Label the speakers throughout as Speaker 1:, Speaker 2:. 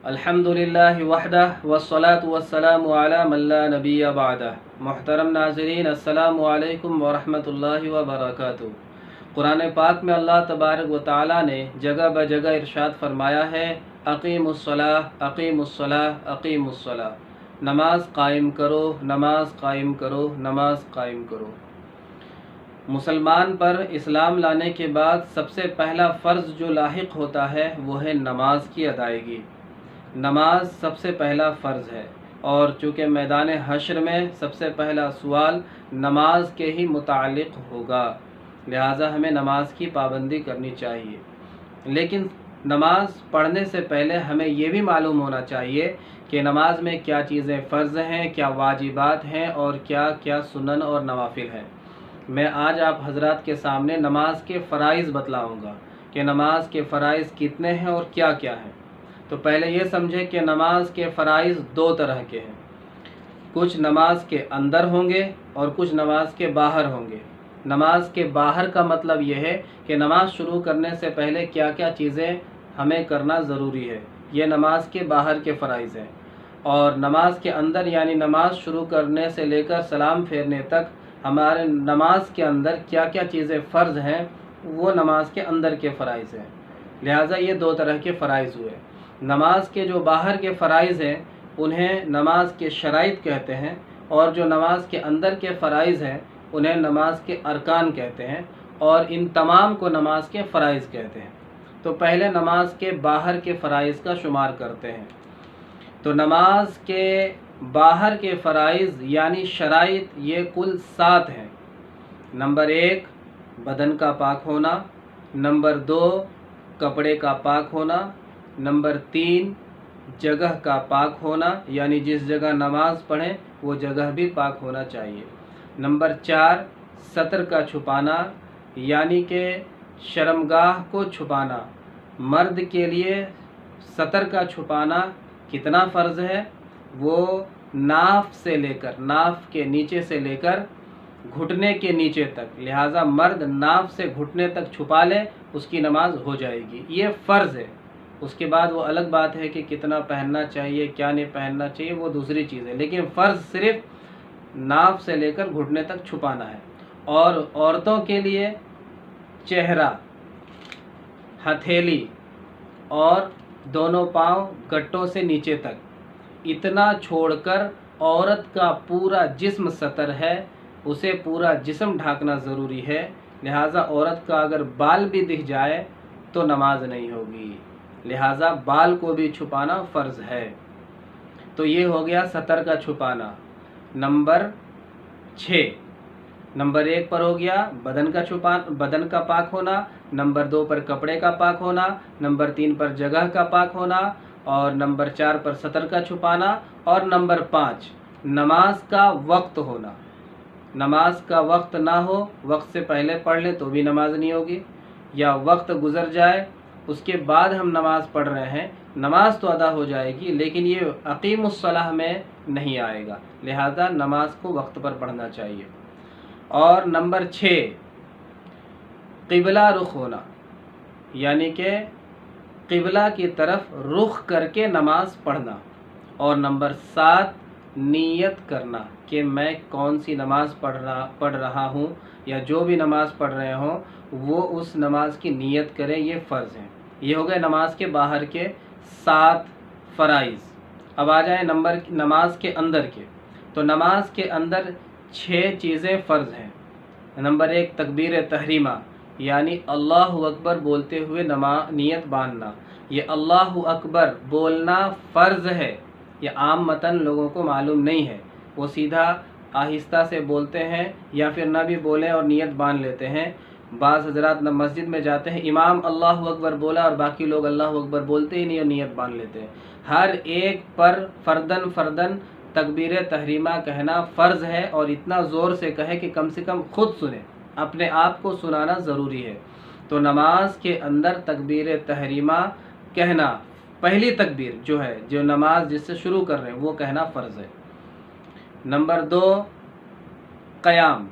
Speaker 1: الحمدللہ وحدہ والصلاة والسلام علی من لا نبی بعدہ۔ محترم ناظرین، السلام علیکم ورحمۃ اللہ وبرکاتہ۔ قرآن پاک میں اللہ تبارک و تعالیٰ نے جگہ بجگہ ارشاد فرمایا ہے، اقیم الصلاۃ اقیم الصلاۃ اقیم الصلاۃ، نماز قائم کرو، نماز قائم کرو، نماز قائم کرو۔ مسلمان پر اسلام لانے کے بعد سب سے پہلا فرض جو لاحق ہوتا ہے وہ ہے نماز کی ادائیگی۔ نماز سب سے پہلا فرض ہے، اور چونکہ میدان حشر میں سب سے پہلا سوال نماز کے ہی متعلق ہوگا، لہٰذا ہمیں نماز کی پابندی کرنی چاہیے۔ لیکن نماز پڑھنے سے پہلے ہمیں یہ بھی معلوم ہونا چاہیے کہ نماز میں کیا چیزیں فرض ہیں، کیا واجبات ہیں، اور کیا کیا سنن اور نوافل ہیں۔ میں آج آپ حضرات کے سامنے نماز کے فرائض بتلاؤں گا کہ نماز کے فرائض کتنے ہیں اور کیا کیا ہیں۔ تو پہلے یہ سمجھے کہ نماز کے فرائض دو طرح کے ہیں، کچھ نماز کے اندر ہوں گے اور کچھ نماز کے باہر ہوں گے۔ نماز کے باہر کا مطلب یہ ہے کہ نماز شروع کرنے سے پہلے کیا کیا چیزیں ہمیں کرنا ضروری ہے، یہ نماز کے باہر کے فرائض ہیں۔ اور نماز کے اندر یعنی نماز شروع کرنے سے لے کر سلام پھیرنے تک ہمارے نماز کے اندر کیا کیا چیزیں فرض ہیں، وہ نماز کے اندر کے فرائض ہیں۔ لہٰذا یہ دو طرح کے فرائض ہوئے۔ نماز کے جو باہر کے فرائض ہیں انہیں نماز کے شرائط کہتے ہیں، اور جو نماز کے اندر کے فرائض ہیں انہیں نماز کے ارکان کہتے ہیں، اور ان تمام کو نماز کے فرائض کہتے ہیں۔ تو پہلے نماز کے باہر کے فرائض کا شمار کرتے ہیں۔ تو نماز کے باہر کے فرائض یعنی شرائط یہ کل 7 ہیں۔ نمبر 1 بدن کا پاک ہونا، نمبر 2 کپڑے کا پاک ہونا، نمبر 3 جگہ کا پاک ہونا، یعنی جس جگہ نماز پڑھیں وہ جگہ بھی پاک ہونا چاہیے، نمبر 4 سطر کا چھپانا یعنی کہ شرمگاہ کو چھپانا۔ مرد کے لیے سطر کا چھپانا کتنا فرض ہے، وہ ناف سے لے کر، ناف کے نیچے سے لے کر گھٹنے کے نیچے تک، لہٰذا مرد ناف سے گھٹنے تک چھپا لے اس کی نماز ہو جائے گی، یہ فرض ہے۔ اس کے بعد وہ الگ بات ہے کہ کتنا پہننا چاہیے کیا نہیں پہننا چاہیے، وہ دوسری چیز ہے، لیکن فرض صرف ناف سے لے کر گھٹنے تک چھپانا ہے۔ اور عورتوں کے لیے چہرہ، ہتھیلی اور دونوں پاؤں گٹوں سے نیچے تک اتنا چھوڑ کر عورت کا پورا جسم سطر ہے، اسے پورا جسم ڈھانکنا ضروری ہے، لہٰذا عورت کا اگر بال بھی دکھ جائے تو نماز نہیں ہوگی، لہٰذا بال کو بھی چھپانا فرض ہے۔ تو یہ ہو گیا سطر کا چھپانا۔ نمبر 6 نمبر 1 پر ہو گیا بدن کا پاک ہونا، نمبر 2 پر کپڑے کا پاک ہونا، نمبر 3 پر جگہ کا پاک ہونا، اور نمبر 4 پر سطر کا چھپانا، اور نمبر 5 نماز کا وقت ہونا۔ نماز کا وقت نہ ہو، وقت سے پہلے پڑھ لیں تو بھی نماز نہیں ہوگی، یا وقت گزر جائے اس کے بعد ہم نماز پڑھ رہے ہیں، نماز تو ادا ہو جائے گی لیکن یہ اقیم الصلاۃ میں نہیں آئے گا، لہذا نماز کو وقت پر پڑھنا چاہیے۔ اور نمبر 6 قبلہ رخ ہونا، یعنی کہ قبلہ کی طرف رخ کر کے نماز پڑھنا۔ اور نمبر 7 نیت کرنا کہ میں کون سی نماز پڑھ رہا ہوں، یا جو بھی نماز پڑھ رہے ہوں وہ اس نماز کی نیت کریں، یہ فرض ہے۔ یہ ہو گئے نماز کے باہر کے 7 فرائض۔ اب آ جائیں نماز کے اندر کے۔ تو نماز کے اندر 6 چیزیں فرض ہیں۔ نمبر 1 تکبیر تحریمہ، یعنی اللہ اکبر بولتے ہوئے نیت باندھنا۔ یہ اللہ اکبر بولنا فرض ہے، یہ عام متن لوگوں کو معلوم نہیں ہے، وہ سیدھا آہستہ سے بولتے ہیں یا پھر نہ بھی بولیں اور نیت باندھ لیتے ہیں۔ بعض حضرات مسجد میں جاتے ہیں، امام اللہ اکبر بولا اور باقی لوگ اللہ اکبر بولتے ہی نہیں اور نیت باندھ لیتے ہیں۔ ہر ایک پر فردن تکبیر تحریمہ کہنا فرض ہے، اور اتنا زور سے کہے کہ کم سے کم خود سنیں، اپنے آپ کو سنانا ضروری ہے۔ تو نماز کے اندر تکبیر تحریمہ کہنا، پہلی تکبیر جو ہے، جو نماز جس سے شروع کر رہے ہیں وہ کہنا فرض ہے۔ نمبر 2 قیام،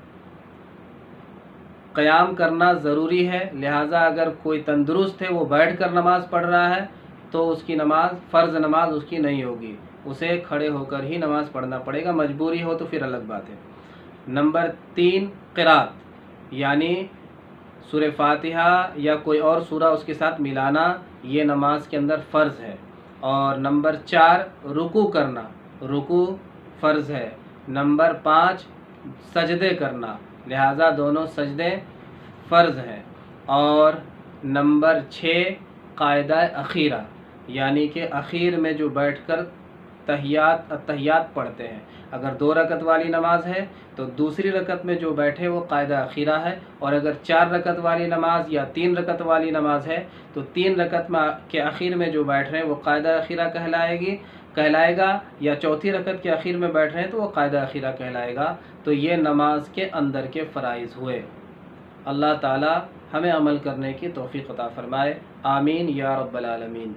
Speaker 1: قیام کرنا ضروری ہے، لہٰذا اگر کوئی تندرست ہے وہ بیٹھ کر نماز پڑھ رہا ہے تو اس کی نماز، فرض نماز اس کی نہیں ہوگی، اسے کھڑے ہو کر ہی نماز پڑھنا پڑے گا، مجبوری ہو تو پھر الگ بات ہے۔ نمبر 3 قرات، یعنی سورہ فاتحہ یا کوئی اور سورہ اس کے ساتھ ملانا، یہ نماز کے اندر فرض ہے۔ اور نمبر 4 رکوع کرنا، رکوع فرض ہے۔ نمبر 5 سجدے کرنا، لہٰذا دونوں سجدے فرض ہیں۔ اور نمبر 6 قاعدہ اخیرہ، یعنی کہ اخیر میں جو بیٹھ کر تحیات پڑھتے ہیں۔ اگر 2 رکعت والی نماز ہے تو دوسری رکعت میں جو بیٹھے وہ قاعدہ اخیرہ ہے، اور اگر 4 رکعت والی نماز یا 3 رکعت والی نماز ہے تو 3 رکعت کے اخیر میں جو بیٹھ رہے ہیں وہ قاعدہ اخیرہ کہلائے گا، یا چوتھی رکعت کے اخیر میں بیٹھ رہے ہیں تو وہ قاعدہ اخیرہ کہلائے گا۔ تو یہ نماز کے اندر کے فرائض ہوئے۔ اللہ تعالی ہمیں عمل کرنے کی توفیق عطا فرمائے، آمین یا رب العالمین۔